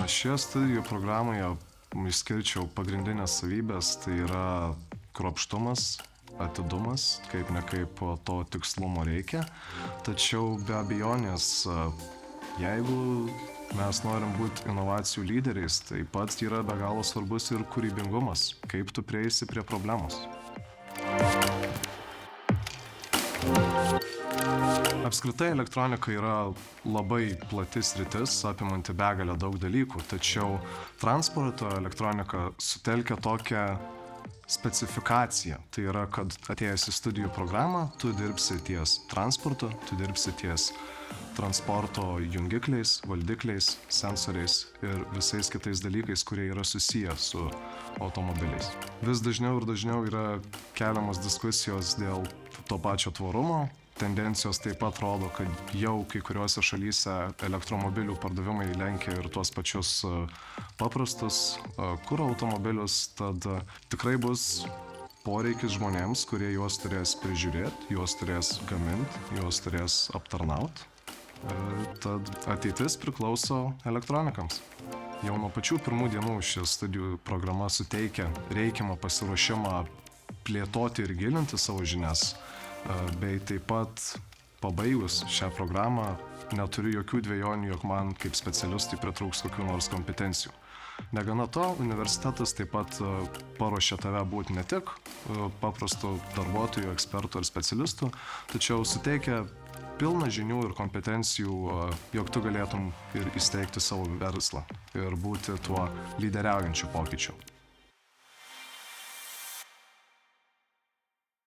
Šioje studijų programoje išskirčiau pagrindinės savybės, tai yra kruopštumas, atidumas, kaip ne kaip to tikslumo reikia. Tačiau be abejonės, jeigu mes norim būti inovacijų lyderiais, tai pats yra be galo svarbus ir kūrybingumas, kaip tu prieisi prie problemos. Apskritai elektronika yra labai plati sritis, apimanti begalę daug dalykų, tačiau transporto elektronika sutelkia tokią specifikaciją. Tai yra, kad atėjęs į studijų programą, tu dirbsi ties transportu, tu dirbsi ties transporto jungikliais, valdikliais, sensoriais ir visais kitais dalykais, kurie yra susiję su automobiliais. Vis dažniau ir dažniau yra keliamos diskusijos dėl to pačio tvarumo. Tendencijos taip pat rodo, kad jau kai kuriuose šalyse elektromobilių pardavimai lenkia ir tuos pačius paprastus kuro automobilius, tad tikrai bus poreikis žmonėms, kurie juos turės prižiūrėti, juos turės gaminti, juos turės aptarnauti. Tad ateitis priklauso elektronikams. Jau nuo pačių pirmų dienų ši studijų programa suteikia reikiamą pasiruošimą plėtoti ir gilinti savo žinias, bei taip pat pabaigus šią programą neturiu jokių dvejonių, jog man kaip specialistui pritrūks kokių nors kompetencijų. Negana to, universitetas taip pat paruošia tave būti ne tik paprastų darbuotojų, ekspertų ar specialistų, tačiau suteikia pilną žinių ir kompetencijų, jog tu galėtum ir įsteigti savo verslą ir būti tuo lyderiaujančiu pokyčiu.